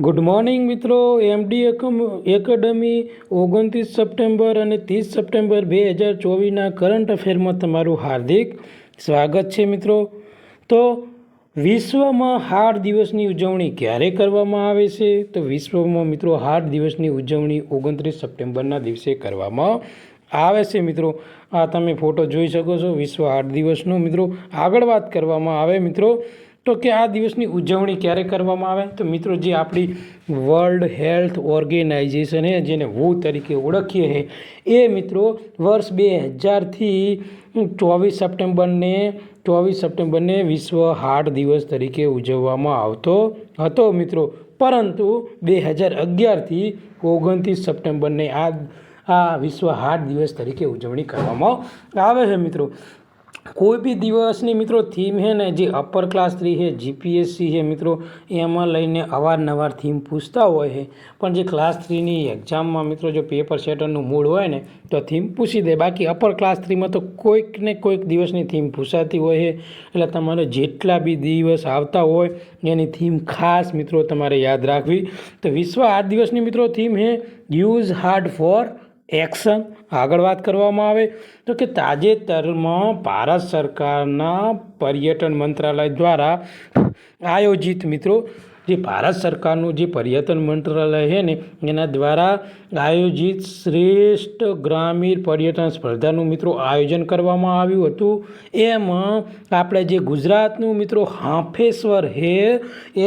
Good morning મિત્રો. MD academy 29 September અને 30 September 2024ના current અફેરમાં તમારું હાર્દિક સ્વાગત છે મિત્રો. તો વિશ્વમાં હાડ દિવસની ઉજવણી ક્યારે કરવામાં આવે છે? તો વિશ્વમાં મિત્રો હાડ દિવસની ઉજવણી 29 સપ્ટેમ્બરના દિવસે કરવામાં આવે છે મિત્રો. આ તમે ફોટો જોઈ શકો છો વિશ્વ હાડ દિવસનો. મિત્રો આગળ વાત કરવામાં આવે મિત્રો તો કે આ દિવસની ઉજવણી ક્યારે કરવામાં આવે? તો મિત્રો જે આપણી વર્લ્ડ હેલ્થ ઓર્ગેનાઇઝેશન છે, જેને WHO તરીકે ઓળખીએ છે, એ મિત્રો વર્ષ 2000થી 24 સપ્ટેમ્બરને વિશ્વ હાડ દિવસ તરીકે ઉજવવામાં આવતો હતો મિત્રો. પરંતુ 2011થી 29 સપ્ટેમ્બરને આ વિશ્વ હાડ દિવસ તરીકે ઉજવણી કરવામાં આવે છે મિત્રો. કોઈ બી દિવસની મિત્રો થીમ છે ને, જે અપર ક્લાસ 3 છે, જીપીએસસી છે મિત્રો, એમાં લઈને અવારનવાર થીમ પૂછતા હોય છે. પણ જે ક્લાસ 3ની એક્ઝામમાં મિત્રો જો પેપર સેટરનું મૂડ હોય ને તો થીમ પૂછી દે. બાકી અપર ક્લાસ 3માં તો કોઈક ને કોઈક દિવસની થીમ પૂછાતી હોય છે. એટલે તમારે જેટલા બી દિવસ આવતા હોય એની થીમ ખાસ મિત્રો તમારે યાદ રાખવી. તો વિશ્વ હાડ દિવસની મિત્રો થીમ છે યુઝ હાર્ડ ફોર એક્શન. આગળ વાત કરવામાં આવે તો કે તાજેતરમાં ભારત સરકારના પર્યટન મંત્રાલય દ્વારા આયોજિત મિત્રો, જે ભારત સરકારનું જે પર્યટન મંત્રાલય છે ને એના દ્વારા આયોજિત શ્રેષ્ઠ ગ્રામીણ પર્યટન સ્પર્ધાનું મિત્રો આયોજન કરવામાં આવ્યું હતું. એમાં આપણે જે ગુજરાતનું મિત્રો હાંફેશ્વર છે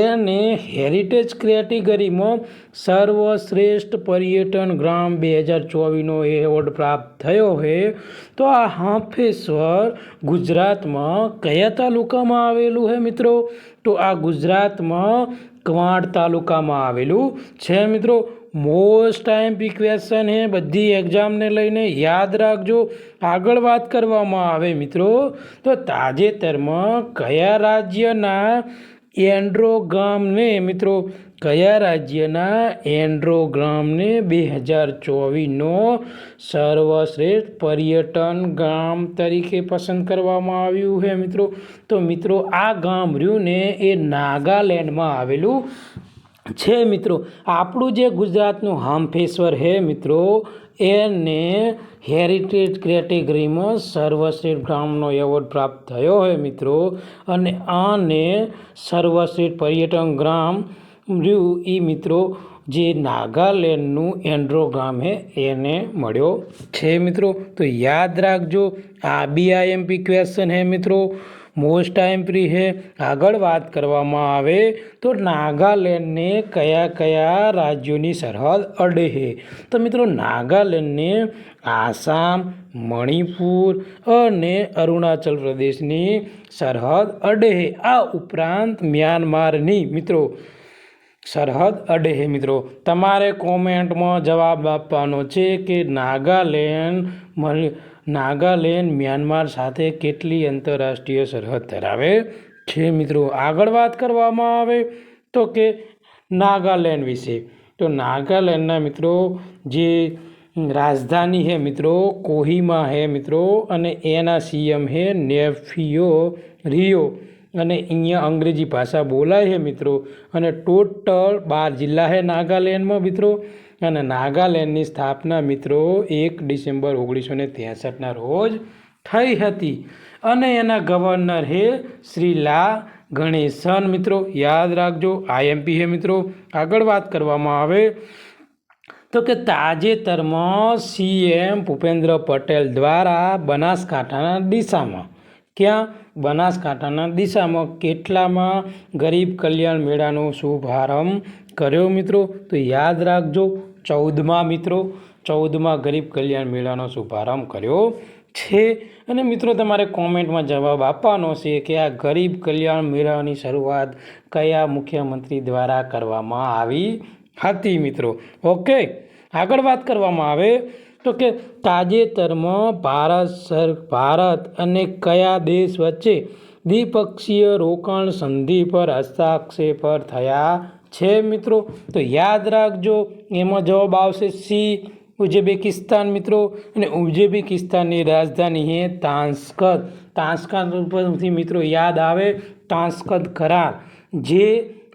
એને હેરિટેજ કેટેગરીમાં સર્વશ્રેષ્ઠ પર્યટન ગ્રામ 2024નો એવોર્ડ પ્રાપ્ત થયો છે. તો આ હાંફેશ્વર ગુજરાતમાં કયા તાલુકામાં આવેલું છે મિત્રો? તો આ ગુજરાતમાં કવાંટ તાલુકામાં આવેલું છે મિત્રો. મોસ્ટ આઈએમપી ક્વેશ્ચન છે, બધી એક્ઝામને લઈને યાદ રાખજો. આગળ વાત કરવામાં આવે મિત્રો તો તાજેતરમાં કયા રાજ્યના એન્ડ્રોગ્રામને 2024નો સર્વશ્રેષ્ઠ પર્યટન ગામ તરીકે પસંદ કરવામાં આવ્યું છે મિત્રો? તો મિત્રો આ ગામ રહ્યું ને એ નાગાલેન્ડમાં આવેલું છે મિત્રો. આપણું જે ગુજરાતનું હાંફેશ્વર છે મિત્રો એને હેરિટેજ કેટેગરીમાં સર્વશ્રેષ્ઠ ગ્રામનો એવોર્ડ પ્રાપ્ત થયો છે મિત્રો. અને આને સર્વશ્રેષ્ઠ પર્યટન ગ્રામ રહ્યું એ મિત્રો જે નાગાલેન્ડનું એન્ડ્રો ગામ છે એને મળ્યો છે મિત્રો. તો યાદ રાખજો, આ બી આઈએમપી ક્વેશ્ચન છે મિત્રો, મોસ્ટ આઈએમપી છે. આગળ વાત કરવામાં આવે તો નાગાલેન્ડને કયા કયા રાજ્યોની સરહદ અડે છે? તો મિત્રો નાગાલેન્ડને આસામ, મણિપુર અને અરુણાચલ પ્રદેશની સરહદ અડે છે. આ ઉપરાંત મ્યાનમારની મિત્રો સરહદ અડે છે મિત્રો. તમારે કોમેન્ટમાં જવાબ આપવાનો છે કે નાગાલેન્ડ મ્યાનમાર સાથે કેટલી આંતરરાષ્ટ્રીય સરહદ ધરાવે છે મિત્રો. આગળ વાત કરવામાં આવે તો કે નાગાલેન્ડ વિશે, તો નાગાલેન્ડના મિત્રો જે રાજધાની છે મિત્રો કોહિમા છે મિત્રો, અને એના સીએમ છે નેફિયો રિયો, અને અહીંયા અંગ્રેજી ભાષા બોલાય છે મિત્રો. અને ટોટલ 12 જિલ્લા છે નાગાલેન્ડમાં મિત્રો. અને નાગાલેન્ડની સ્થાપના મિત્રો 1 ડિસેમ્બર 1963ના રોજ થઈ હતી. અને એના ગવર્નર છે શ્રી લા ગણેશન મિત્રો. યાદ રાખજો, આઈએમપી છે મિત્રો. આગળ વાત કરવામાં આવે તો કે તાજેતરમાં સીએમ ભૂપેન્દ્ર પટેલ દ્વારા બનાસકાંઠાના દિશામાં કેટલામાં ગરીબ કલ્યાણ મેળાનો શુભારંભ કર્યો મિત્રો? તો યાદ રાખજો, 14માં મિત્રો, 14માં ગરીબ કલ્યાણ મેળાનો શુભારંભ કર્યો છે. અને મિત્રો તમારે કોમેન્ટમાં જવાબ આપવાનો છે કે આ ગરીબ કલ્યાણ મેળાની શરૂઆત કયા મુખ્યમંત્રી દ્વારા કરવામાં આવી હતી મિત્રો? ઓકે, આગળ વાત કરવામાં આવે તો કે તાજેતરમાં ભારત અને કયા દેશ વચ્ચે દ્વિપક્ષીય રોકાણ સંધિ પર હસ્તાક્ષર થયા છે મિત્રો? તો યાદ રાખજો, એમાં જવાબ આવશે સી, ઉઝબેકિસ્તાન મિત્રો. અને ઉઝબેકિસ્તાનની રાજધાની છે તાશ્કંદ. તાશ્કંદ ઉપરથી મિત્રો યાદ આવે તાશ્કંદ કરાર, જે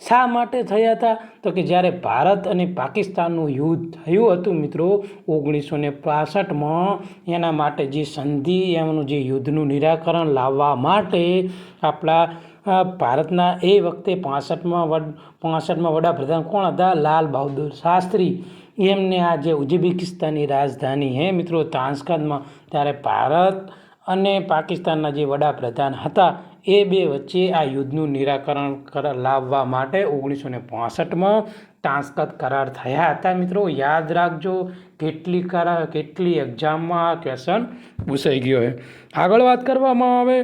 શા માટે થયા હતા? તો કે જ્યારે ભારત અને પાકિસ્તાનનું યુદ્ધ થયું હતું મિત્રો 1965માં, એના માટે જે સંધિ એમનું જે યુદ્ધનું નિરાકરણ લાવવા માટે આપણા ભારતના એ વખતે 65માં વડાપ્રધાન કોણ હતા? લાલ બહાદુર શાસ્ત્રી. એમને આ જે ઉઝબેકિસ્તાનની રાજધાની હે મિત્રો તાશ્કંદમાં, ત્યારે ભારત અને પાકિસ્તાનના જે વડાપ્રધાન હતા એ બે વચ્ચે આ યુદ્ધનું નિરાકરણ લાવવા માટે 1965માં તાશ્કંદ કરાર થયા હતા મિત્રો. યાદ રાખજો, કેટલી એક્ઝામમાં આ ક્વેશ્ચન પૂછાઈ ગયો છે. આગળ વાત કરવામાં આવે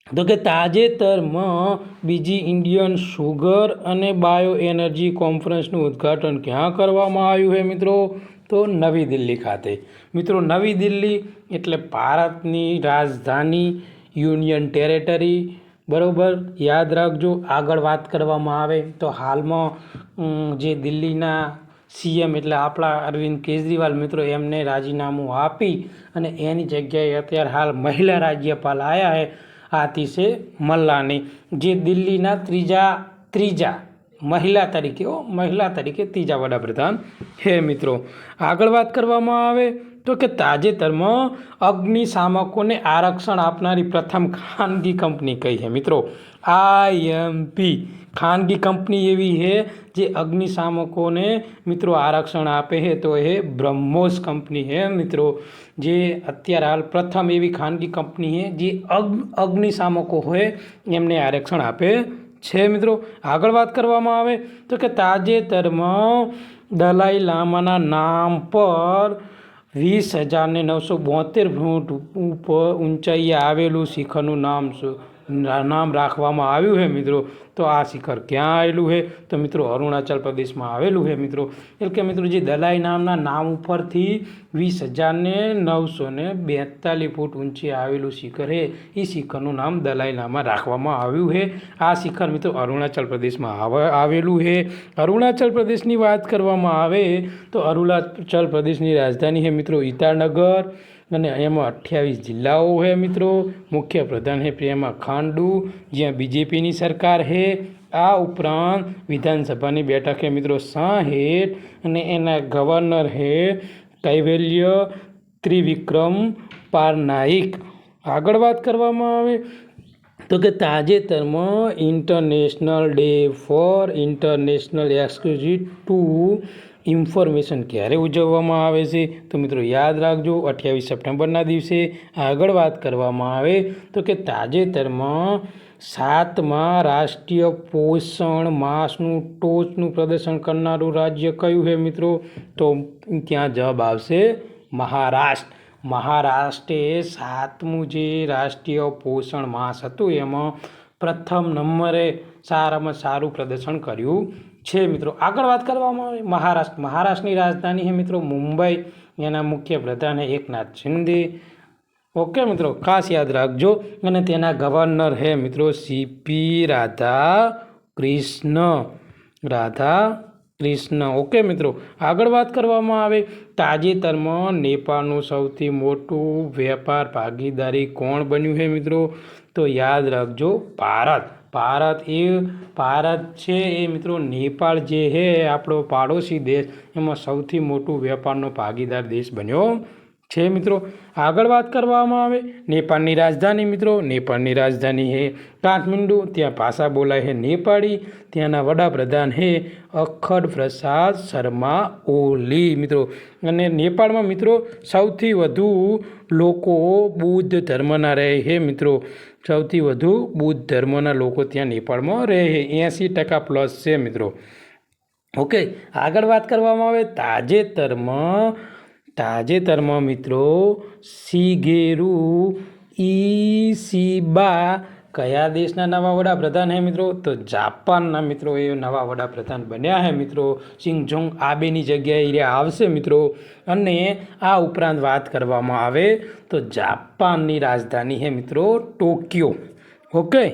તો કે તાજેતરમાં બીજી ઇન્ડિયન સુગર અને બાયો એનર્જી કોન્ફરન્સનું ઉદ્ઘાટન ક્યાં કરવામાં આવ્યું છે મિત્રો? તો નવી દિલ્હી ખાતે. મિત્રો નવી દિલ્હી એટલે ભારતની રાજધાની, યુનિયન ટેરેટરી, બરાબર યાદ રાખજો. આગળ વાત કરવામાં આવે તો હાલમાં જે દિલ્હીના સીએમ એટલે આપણા અરવિંદ કેજરીવાલ મિત્રો, એમને રાજીનામું આપી અને એની જગ્યાએ અત્યારે હાલ મહિલા રાજ્યપાલ આવ્યા છે આતિશે મલ્લાની, જે દિલ્હીના ત્રીજા મહિલા તરીકે ત્રીજા વડાપ્રધાન છે મિત્રો. આગળ વાત કરવામાં આવે તો કે તાજેતરમાં અગ્નિશામકોને આરક્ષણ આપનારી પ્રથમ ખાનગી કંપની કઈ છે મિત્રો? IMP ખાનગી કંપની એવી છે જે અગ્નિશામકોને મિત્રો આરક્ષણ આપે છે, તો એ બ્રહ્મોસ કંપની છે મિત્રો, જે અત્યારે હાલ પ્રથમ એવી ખાનગી કંપની છે જે અગ્નિશામકો હોય એમને આરક્ષણ આપે છે મિત્રો. આગળ વાત કરવામાં આવે તો કે તાજેતરમાં દલાઈ લામાના નામ પર 20,972 ફૂટ ઉપર ઊંચાઈએ આવેલું શિખરનું નામ રાખવામાં આવ્યું છે મિત્રો. તો આ શિખર ક્યાં આવેલું છે? તો મિત્રો અરુણાચલ પ્રદેશમાં આવેલું છે મિત્રો. એટલે કે મિત્રો જે દલાઈ નામના નામ ઉપરથી 20,942 ફૂટ ઊંચે આવેલું શિખર છે, એ શિખરનું નામ દલાઈ લામા રાખવામાં આવ્યું છે. આ શિખર મિત્રો અરુણાચલ પ્રદેશમાં આવેલું છે. અરુણાચલ પ્રદેશની વાત કરવામાં આવે તો અરુણાચલ પ્રદેશની રાજધાની છે મિત્રો ઈટાનગર, અને એમાં 28 જિલ્લાઓ છે મિત્રો. મુખ્ય પ્રધાન છે પ્રેમા ખાંડુ, જ્યાં બીજેપીની સરકાર છે. આ ઉપરાંત વિધાનસભાની બેઠક છે મિત્રો 60, અને એના ગવર્નર છે કૈવલ્ય ત્રિવિક્રમ પારનાઈક. આગળ વાત કરવામાં આવે તો કે તાજેતરમાં international day four international access two information ક્યારે ઉજવવામાં આવે છે? તો મિત્રો યાદ રાખજો 28 સપ્ટેમ્બરના દિવસે. આગળ વાત કરવામાં આવે તો કે તાજેતરમાં 7મા રાષ્ટ્રીય પોષણ માસનું ટોચનું પ્રદર્શન કરનારું રાજ્ય કયું છે મિત્રો? તો ત્યાં જવાબ આવશે મહારાષ્ટ્રે 7મું જે રાષ્ટ્રીય પોષણ માસ હતું એમાં પ્રથમ નંબરે સારામાં સારું પ્રદર્શન કર્યું છે મિત્રો. આગળ વાત કરવામાં આવે મહારાષ્ટ્રની રાજધાની છે મિત્રો મુંબઈ, એના મુખ્ય પ્રધાન છે એકનાથ શિંદે. ઓકે મિત્રો, ખાસ યાદ રાખજો. અને તેના ગવર્નર છે મિત્રો CP રાધાકૃષ્ણ. ઓકે મિત્રો, આગળ વાત કરવામાં આવે તાજેતરમાં નેપાળનું સૌથી મોટું વેપાર ભાગીદારી કોણ બન્યું છે મિત્રો? તો યાદ રાખજો ભારત છે એ મિત્રો નેપાળ જે છે આપણો પાડોશી દેશ, એમાં સૌથી મોટું વેપારનો ભાગીદાર દેશ બન્યો છે મિત્રો. આગળ વાત કરવામાં આવે નેપાળની રાજધાની મિત્રો, નેપાળની રાજધાની છે કાઠમંડુ, ત્યાં ભાષા બોલાય છે નેપાળી. ત્યાંના વડાપ્રધાન છે અખડ પ્રસાદ શર્મા ઓલી મિત્રો. અને નેપાળમાં મિત્રો સૌથી વધુ લોકો બૌદ્ધ ધર્મના રહે છે મિત્રો. સૌથી વધુ બૌદ્ધ ધર્મના લોકો ત્યાં નેપાળમાં રહે છે, 80% છે મિત્રો. ઓકે, આગળ વાત કરવામાં આવે તાજેતરમાં મિત્રો શિગેરુ ઇશિબા કયા દેશના નવા વડાપ્રધાન છે મિત્રો? તો જાપાનના મિત્રો એ નવા વડાપ્રધાન બન્યા છે મિત્રો. શિન્ઝો આબેની જગ્યાએ આવશે મિત્રો. અને આ ઉપરાંત વાત કરવામાં આવે તો જાપાનની રાજધાની છે મિત્રો ટોક્યો. ઓકે,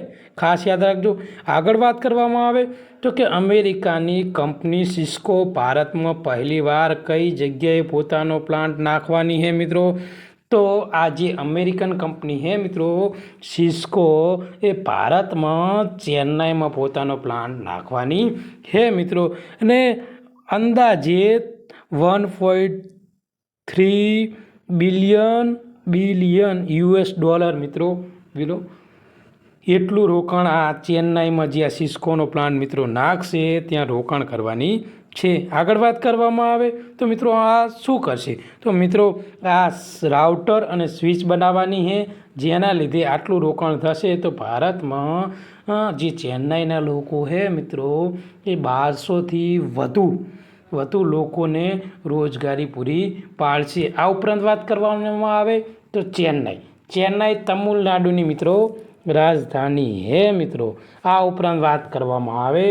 ખાસ યાદ રાખજો. આગળ વાત કરવામાં આવે તો કે અમેરિકાની કંપની સિસ્કો ભારતમાં પહેલીવાર કઈ જગ્યાએ પોતાનો પ્લાન્ટ નાખવાની છે મિત્રો? તો આ જે અમેરિકન કંપની છે મિત્રો સિસ્કો એ ભારતમાં ચેન્નાઈમાં પોતાનો પ્લાન્ટ નાખવાની છે મિત્રો, અને અંદાજે 1.3 બિલિયન US$ મિત્રો એટલું રોકાણ આ ચેન્નાઈમાં જે આ સિસ્કોનો પ્લાન્ટ મિત્રો નાખશે ત્યાં રોકાણ કરવાની છે. આગળ વાત કરવામાં આવે તો મિત્રો આ શું કરશે, તો મિત્રો આ રાઉટર અને સ્વિચ બનાવવાની છે, જેના લીધે આટલું રોકાણ થશે તો ભારતમાં જે ચેન્નાઈના લોકો છે મિત્રો એ 1200થી વધુ લોકોને રોજગારી પૂરી પાડશે. આ ઉપરાંત વાત કરવામાં આવે તો ચેન્નાઈ તમિલનાડુની મિત્રો રાજધાની હે મિત્રો. આ ઉપરાંત વાત કરવામાં આવે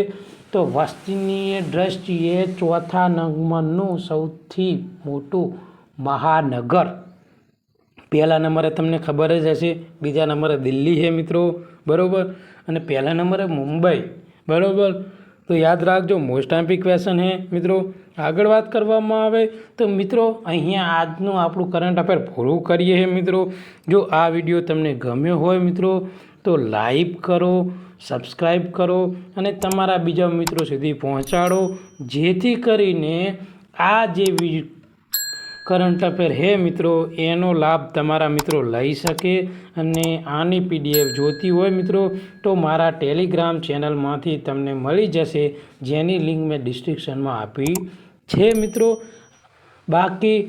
તો વસ્તીની દ્રષ્ટિએ ચોથા નંબરનું સૌથી મોટું મહાનગર, પહેલા નંબરે તમને ખબર જ હશે, બીજા નંબરે દિલ્હી છે મિત્રો, બરાબર, અને પહેલા નંબરે મુંબઈ, બરાબર. તો યાદ રાખજો, મોસ્ટ આઈમ્પી ક્વેશ્ચન છે મિત્રો. આગળ વાત કરવામાં આવે તો મિત્રો અહીંયા આજનું આપણું કરંટ અફેર પૂરું કરીએ છીએ મિત્રો. જો આ વિડીયો તમને ગમ્યો હોય મિત્રો તો લાઈક કરો, સબસ્ક્રાઈબ કરો અને તમારા બીજા મિત્રો સુધી પહોંચાડો, જેથી કરીને આ જે કરંટ અફેર છે મિત્રો એનો લાભ તમારા મિત્રો લઈ શકે. અને આની PDF જોતી હોય મિત્રો તો મારા ટેલિગ્રામ ચેનલમાંથી તમને મળી જશે, જેની લિંક મેં ડિસ્ક્રિપ્શનમાં આપી છે મિત્રો. બાકી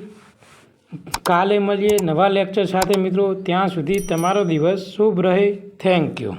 કાલે મળીએ નવા લેક્ચર સાથે મિત્રો. ત્યાં સુધી તમારો દિવસ શુભ રહે. Thank you.